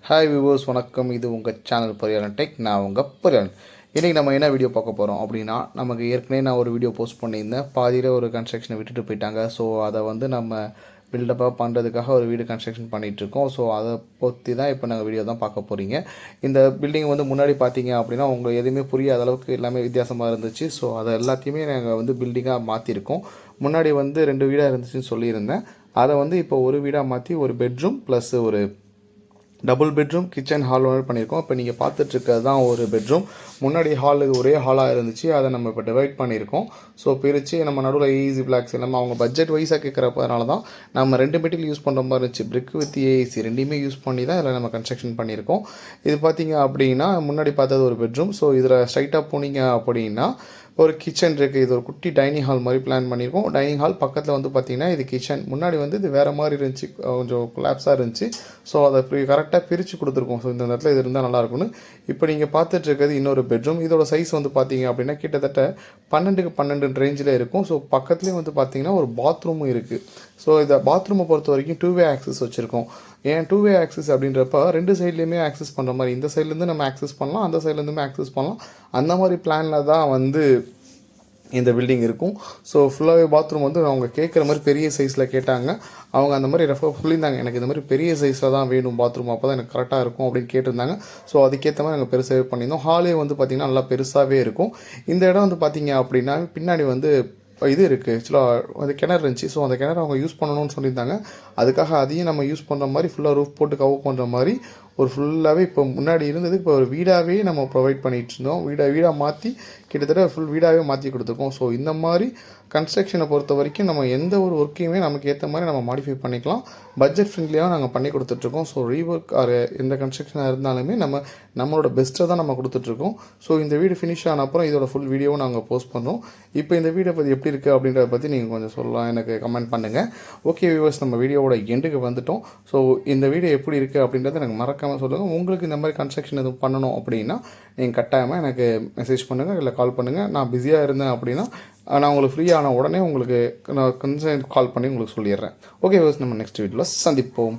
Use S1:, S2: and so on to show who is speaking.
S1: Hi viewers, வணக்கம். இது உங்கள் சேனல் பொறியாளன் டெக். நான் உங்கள் பொறியாளன். இன்றைக்கி நம்ம என்ன வீடியோ பார்க்க போகிறோம் அப்படின்னா, நமக்கு ஏற்கனவே நான் ஒரு வீடியோ போஸ்ட் பண்ணியிருந்தேன். பாதியில் ஒரு கன்ஸ்ட்ரக்ஷனை விட்டுட்டு போயிட்டாங்க. ஸோ அதை நம்ம பில்டப்பாக பண்ணுறதுக்காக ஒரு வீடு கன்ஸ்ட்ரக்ஷன் பண்ணிகிட்ருக்கோம். ஸோ அதை பற்றி தான் இப்போ நாங்கள் வீடியோ தான் பார்க்க போகிறீங்க. இந்த பில்டிங் முன்னாடி பார்த்தீங்க அப்படின்னா உங்களுக்கு எதுவுமே புரியாத அளவுக்கு எல்லாமே வித்தியாசமாக இருந்துச்சு. ஸோ அதை எல்லாத்தையுமே நாங்கள் பில்டிங்காக மாற்றிருக்கோம். முன்னாடி 2 வீடாக இருந்துச்சுன்னு சொல்லியிருந்தேன். அதை இப்போ ஒரு வீடாக மாற்றி ஒரு பெட்ரூம் ப்ளஸ் ஒரு டபுள் பெட்ரூம் கிச்சன் ஹால் பண்ணியிருக்கோம். இப்போ நீங்கள் பார்த்துட்ருக்கிறது தான் ஒரு பெட்ரூம். முன்னாடி ஹால் ஒரே ஹாலாக இருந்துச்சு. அதை நம்ம இப்போ டிவைட் பண்ணியிருக்கோம். ஸோ பிரித்து நம்ம நடுவில் ஏசி பிளாக்ஸ் எல்லாமே அவங்க பட்ஜெட் வைஸாக கேட்குறப்பனால தான் நம்ம 2 மெட்டீரியல் யூஸ் பண்ணுற மாதிரி இருந்துச்சு. பிரிக் வித் ஏசி ரெண்டையுமே யூஸ் பண்ணி தான் இதில் நம்ம கன்ஸ்ட்ரக்ஷன் பண்ணியிருக்கோம். இது பார்த்தீங்க அப்படின்னா முன்னாடி பார்த்தது ஒரு பெட்ரூம். ஸோ இதில் ஸ்ட்ரைட்டாக போனீங்க அப்படின்னா ஒரு கிச்சன் இருக்குது. இது ஒரு குட்டி டைனிங் ஹால் மாதிரி பிளான் பண்ணியிருக்கோம். டைனிங் ஹால் பக்கத்தில் பார்த்தீங்கன்னா இது கிச்சன். முன்னாடி இது வேறு மாதிரி இருந்துச்சு, கொஞ்சம் கொலாப்ஸாக இருந்துச்சு. ஸோ அதை கரெக்டாக பிரித்து கொடுத்துருக்கோம். ஸோ இந்த இடத்துல இது இருந்தால் நல்லாயிருக்கும்னு. இப்போ நீங்கள் பார்த்துட்டு இருக்கிறது இன்னொரு பெட்ரூம். இதோட சைஸ் பார்த்தீங்க அப்படின்னா கிட்டத்தட்ட 12க்கு 12 ரேஞ்சில் இருக்கும். ஸோ பக்கத்துலேயும் பார்த்தீங்கன்னா ஒரு பாத்ரூமும் இருக்குது. ஸோ இந்த பாத்ரூமை பொறுத்த வரைக்கும் 2-வே ஆக்சஸ் வச்சுருக்கோம். ஏன் 2-வே ஆக்சஸ் அப்படின்றப்ப 2 சைட்லேயுமே ஆக்சஸ் பண்ணுற மாதிரி, இந்த சைட்லேருந்து நம்ம ஆக்சஸ் பண்ணலாம், அந்த சைட்லேருந்துமே ஆக்சஸ் பண்ணலாம். அந்த மாதிரி பிளானில் தான் இந்த பில்டிங் இருக்கும். ஸோ ஃபுல்லாகவே பாத்ரூம் அவங்க கேட்குற மாதிரி பெரிய சைஸில் கேட்டாங்க. அவங்க அந்த மாதிரி சொல்லியிருந்தாங்க, எனக்கு இந்த மாதிரி பெரிய சைஸில் தான் வேணும் பாத்ரூம், அப்போ தான் எனக்கு கரெக்டாக இருக்கும் அப்படின்னு கேட்டிருந்தாங்க. ஸோ அதுக்கேற்ற மாதிரி நாங்கள் பெருசாகவே பண்ணியிருந்தோம். ஹாலே பார்த்திங்கன்னா நல்லா பெருசாகவே இருக்கும். இந்த இடம் பார்த்தீங்க அப்படின்னா பின்னாடி இது இருக்குது. ஆக்சுவலாக கிணறு இருந்துச்சு. ஸோ அந்த கிணறு அவங்க யூஸ் பண்ணணும்னு சொல்லியிருந்தாங்க. அதுக்காக அதையும் நம்ம யூஸ் பண்ணுற மாதிரி ஃபுல்லாக ரூஃப் போட்டு கவர் பண்ணுற மாதிரி ஒரு ஃபுல்லாகவே இப்போ முன்னாடி இருந்தது இப்போ ஒரு வீடாகவே நம்ம ப்ரொவைட் பண்ணிகிட்டு இருந்தோம். வீடாக மாற்றி கிட்டத்தட்ட ஃபுல் வீடாகவே மாற்றி கொடுத்துருக்கோம். ஸோ இந்த மாதிரி கன்ஸ்ட்ரக்ஷனை பொறுத்த வரைக்கும் நம்ம எந்த ஒரு ஒர்க்கையுமே நமக்கு ஏற்ற மாதிரி நம்ம மாடிஃபை பண்ணிக்கலாம். பட்ஜெட் ஃப்ரெண்ட்லியாக நாங்கள் பண்ணி கொடுத்துட்ருக்கோம். ஸோ ரீஒர்க் எந்த கன்ஸ்ட்ரக்ஷனாக இருந்தாலுமே நம்மளோட பெஸ்ட்டை தான் நம்ம கொடுத்துட்ருக்கோம். ஸோ இந்த வீடு ஃபினிஷ் ஆன அப்புறம் இதோட ஃபுல் வீடியோவும் நாங்கள் போஸ்ட் பண்ணுறோம். இப்போ இந்த வீடியோ பற்றி எப்படி இருக்குது அப்படின்றத பற்றி நீங்கள் கொஞ்சம் சொல்லலாம், எனக்கு கமெண்ட் பண்ணுங்கள். ஓகே வியூவர்ஸ், நம்ம வீடியோவோட எண்டுக்கு வந்துட்டோம். ஸோ இந்த வீடியோ எப்படி இருக்குது அப்படின்றத எனக்கு மறக்காமல் சொல்லுங்கள். உங்களுக்கு இந்த மாதிரி கன்ஸ்ட்ரக்ஷன் எதுவும் பண்ணணும் அப்படின்னா நீங்கள் கட்டாயமாக எனக்கு மெசேஜ் பண்ணுங்கள், இல்லை கால் பண்ணுங்கள். நான் பிஸியாக இருந்தேன் அப்படின்னா நான் உங்களுக்கு ஃப்ரீயான உடனே உங்களுக்கு நான் கால் பண்ணி உங்களுக்கு சொல்லிடுறேன். ஓகே வியூவர்ஸ், நம்ம நெக்ஸ்ட் வீடியோவில் சந்திப்போம்.